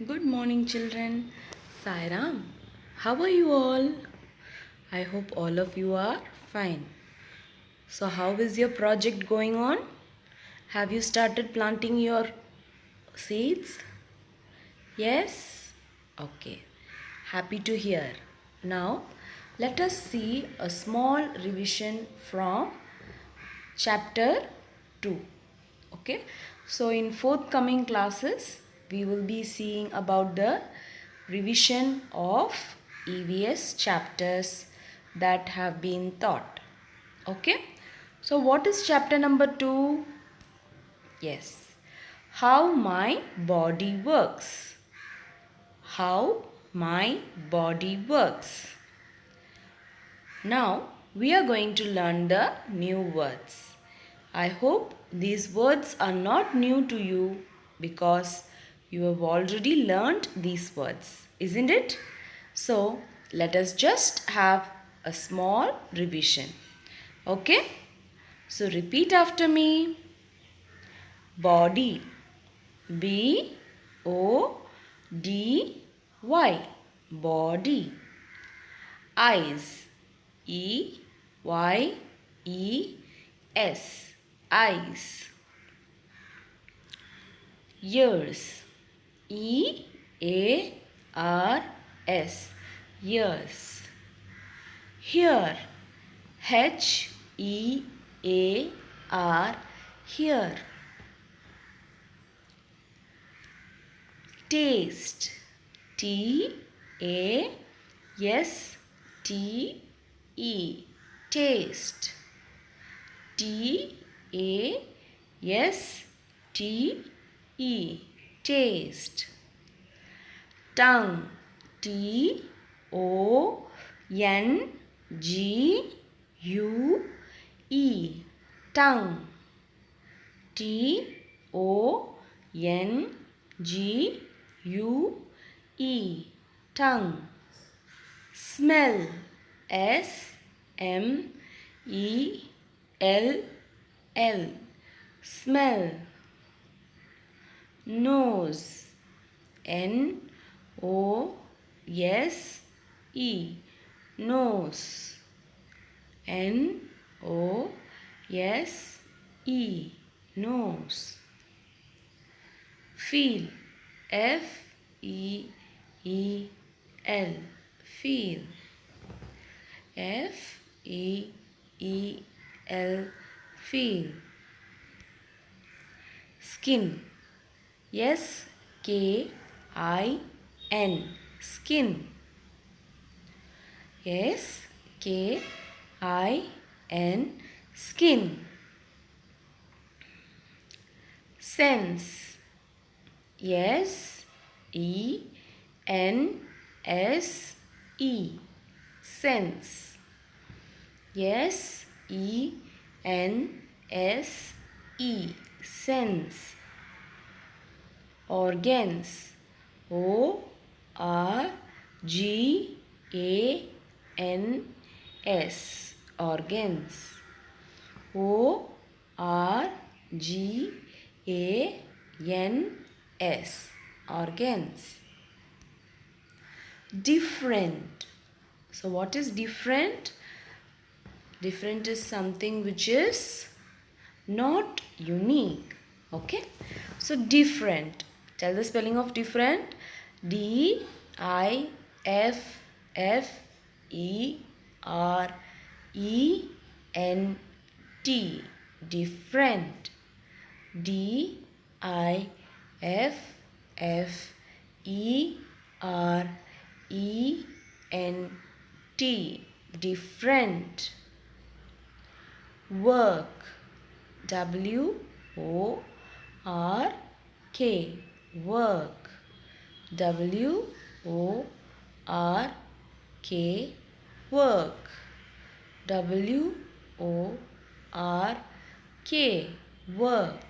Good morning, children. Sairam, how are you all? I hope all of you are fine. So, how is your project going on? Have you started planting your seeds? Yes? Okay. Happy to hear. Now, let us see a small revision from chapter 2. Okay, so in forthcoming classes we will be seeing about the revision of EVS chapters that have been taught. Okay, so what is chapter number 2? Yes, how my body works. How my body works. Now we are going to learn the new words. I hope these words are not new to you because you have already learned these words, isn't it? So let us just have a small revision. Okay? So repeat after me. Body. B O D Y. Body. Eyes. EYES. Eyes. Ears. EARS. Ears. Here. HEAR. Here. Taste. TASTE. Taste. TASTE. Taste. Tongue. TONGUE. Tongue. TONGUE. Tongue. Smell. SMELL. Smell. Nose. NOSE. Nose. NOSE. Nose. Feel. FEEL. Feel. FEEL. Feel. Skin. SKIN. Skin. SKIN. Skin. Sense. SENSE. Sense. SENSE. Sense. Organs. ORGANS. Organs. ORGANS. Organs. Different. So what is different? Different is something which is not unique. Okay, so different. Tell the spelling of different. DIFFERENT. Different. DIFFERENT. Different. Work. WORK. Work. WORK. Work. WORK. Work.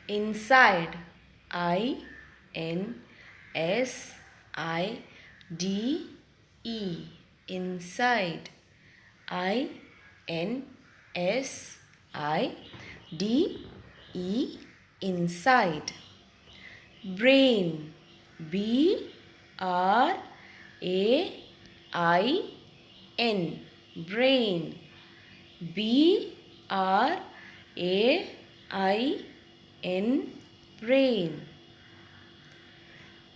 Inside. INSIDE. Inside. INSIDE. Inside. Brain. B R A I N, brain. B R A I N, brain.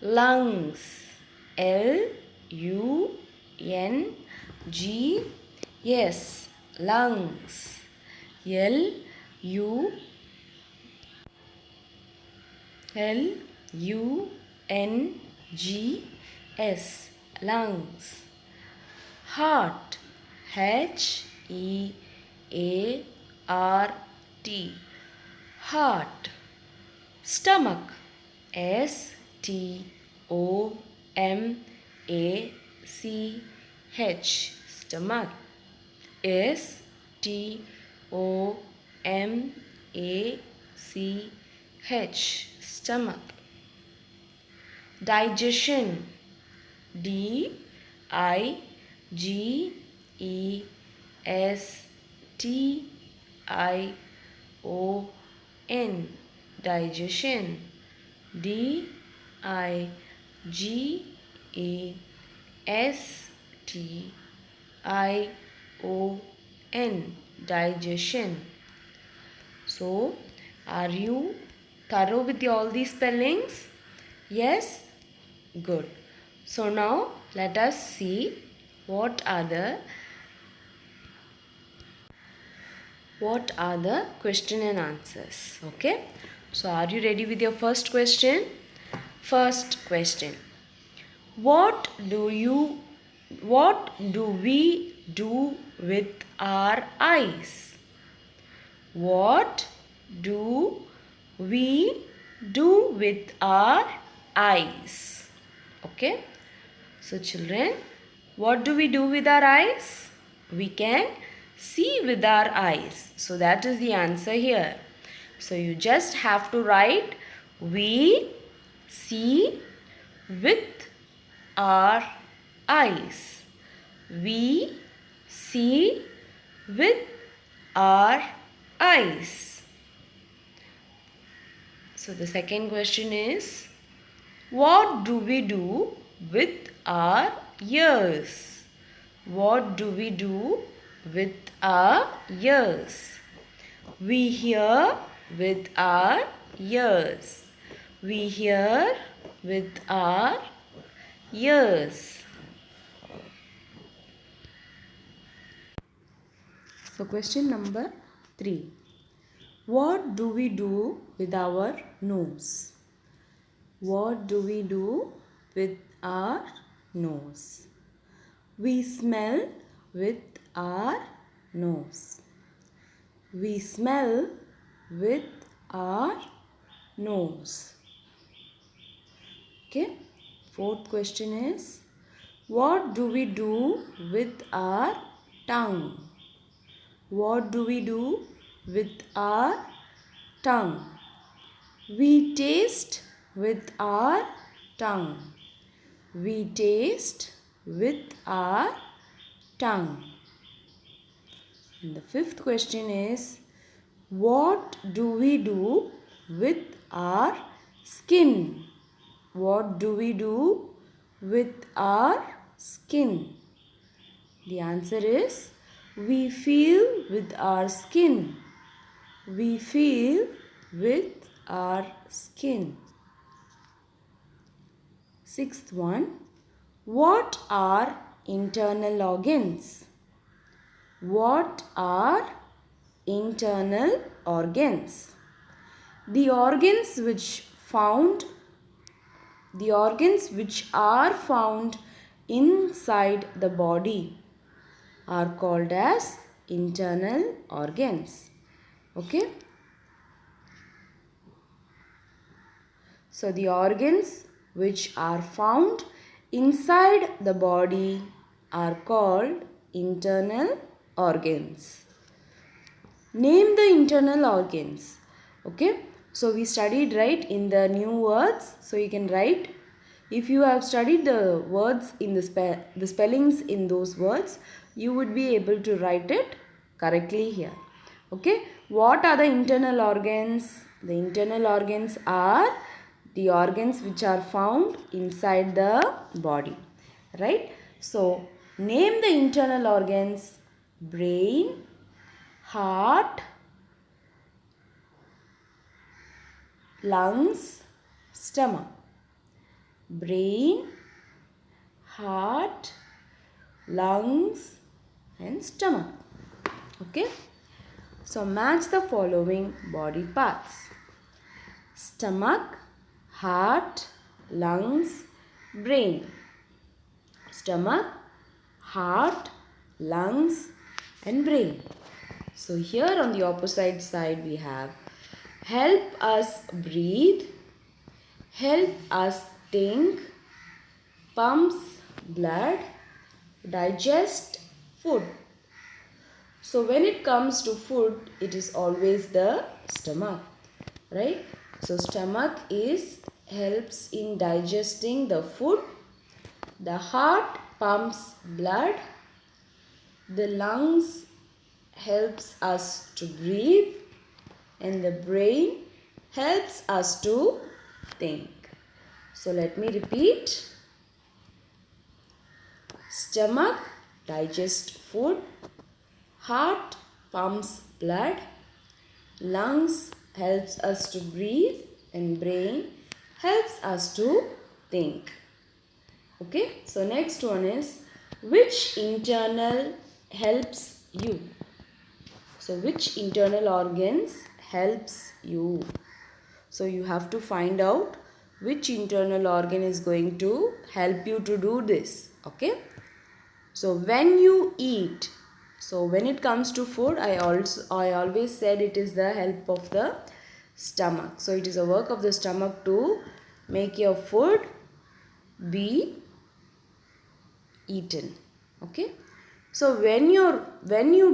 Lungs. L U N G S, lungs. L U N G S, lungs. Heart. H E A R T, heart. Stomach. S T O M A C H, stomach. S T O M A C H, stomach. Digestion. D I G E S T I O N, digestion. D I G E S T I O N, digestion. So, are you thorough with all these spellings? Yes? Good. So now let us see what are the question and answers. Okay? So are you ready with your first question? First question. What do we do with our eyes? What do we do with our eyes? Okay? So children, what do we do with our eyes? We can see with our eyes. So that is the answer here. So you just have to write, we see with our eyes. We see with our eyes. So the second question is, what do we do with our ears? What do we do with our ears? We hear with our ears. We hear with our ears. So question number 3. What do we do with our nose? What do we do with our nose? We smell with our nose. We smell with our nose. Okay. Fourth question is, what do we do with our tongue? What do we do with our tongue? We taste with our tongue. We taste with our tongue. And the fifth question is, what do we do with our skin? What do we do with our skin? The answer is, we feel with our skin. We feel with our skin. Sixth one, what are internal organs? What are internal organs? The organs which are found inside the body are called as internal organs. Okay? So the organs which are found inside the body are called internal organs. Name the internal organs. Okay? So we studied, right, in the new words. So you can write. If you have studied the words in the spellings in those words, you would be able to write it correctly here. Okay? What are the internal organs? The internal organs are the organs which are found inside the body, right? So, name the internal organs: brain, heart, lungs, stomach. Brain, heart, lungs and stomach. Okay. So match the following body parts: stomach, heart, lungs, brain. Stomach, heart, lungs and brain. So here on the opposite side we have help us breathe, help us think, pumps blood, digest food. So when it comes to food, it is always the stomach, right? So stomach helps in digesting the food. The heart pumps blood. The lungs helps us to breathe. And the brain helps us to think. So let me repeat. Stomach digests food. Heart pumps blood. Lungs helps us to breathe. And brain helps us to think. Okay. So next one is, which internal helps you? So which internal organs helps you? So you have to find out which internal organ is going to help you to do this. Okay. So when you eat, so when it comes to food, I always said it is the help of the stomach. So it is a work of the stomach to make your food be eaten. Okay. So when you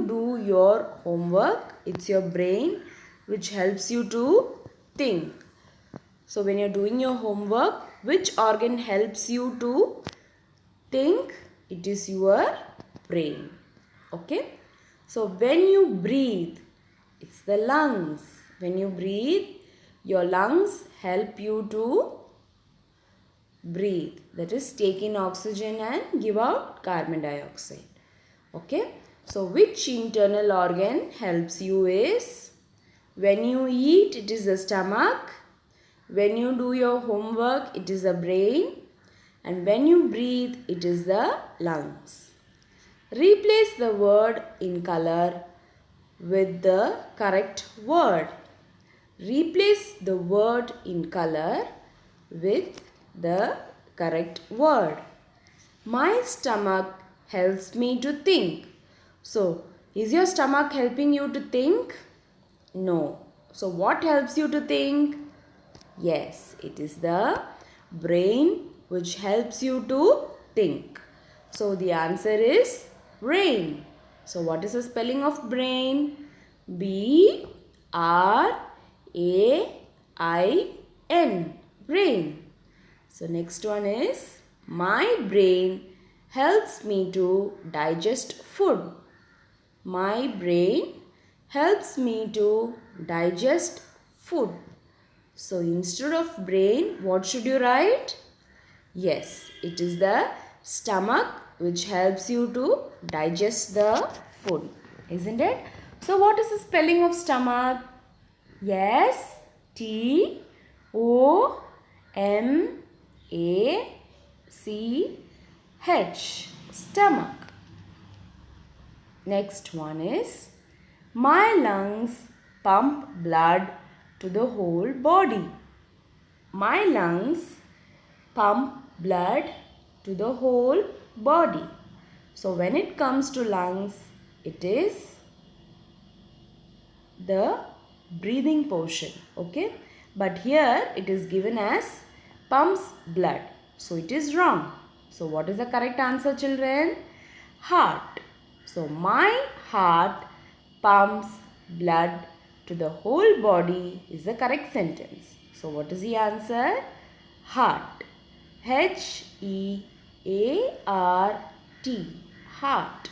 do your homework, it's your brain which helps you to think. So when you're doing your homework, which organ helps you to think? It is your brain. Okay. So when you breathe, it's the lungs. When you breathe, your lungs help you to breathe. That is, take in oxygen and give out carbon dioxide. Okay. So which internal organ helps you is, when you eat, it is the stomach. When you do your homework, it is the brain. And when you breathe, it is the lungs. Replace the word in color with the correct word. Replace the word in color with the correct word. My stomach helps me to think. So, is your stomach helping you to think? No. So, what helps you to think? Yes, it is the brain which helps you to think. So, the answer is brain. So, what is the spelling of brain? B-R-A-I-N. Brain. So, next one is, my brain helps me to digest food. My brain helps me to digest food. So instead of brain, what should you write? Yes, it is the stomach which helps you to digest the food, isn't it? So what is the spelling of stomach? Yes, T-O-M-A-C-H. Stomach. Next one is, my lungs pump blood to the whole body. My lungs pump blood to the whole body. So when it comes to lungs, it is the breathing portion. Okay. But here it is given as pumps blood. So it is wrong. So what is the correct answer, children? Heart. So my heart pumps blood to the whole body is the correct sentence. So what is the answer? Heart. H-E-A-R-T. Heart.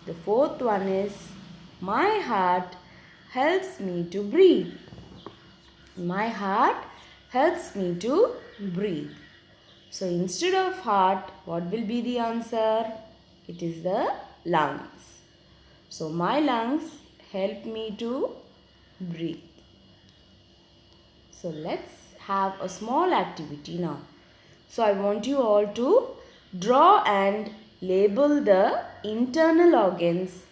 The fourth one is, my heart helps me to breathe. My heart helps me to breathe. So instead of heart, what will be the answer? It is the lungs. So my lungs help me to breathe. So let's have a small activity now. So I want you all to draw and label the internal organs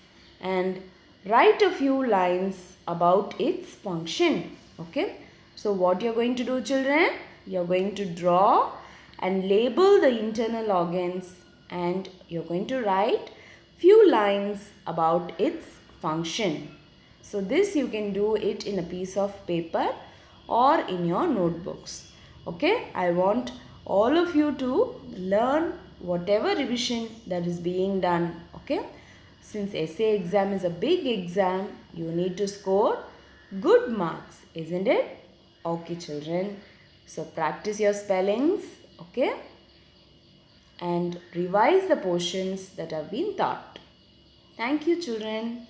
and write a few lines about its function. Okay. So what you're going to do, children? You're going to draw and label the internal organs and you're going to write few lines about its function. So this you can do it in a piece of paper or in your notebooks. Okay, I want all of you to learn whatever revision that is being done. Okay, since essay exam is a big exam, you need to score good marks, isn't it? Okay, children. So practice your spellings. Okay, and revise the portions that have been taught. Thank you, children.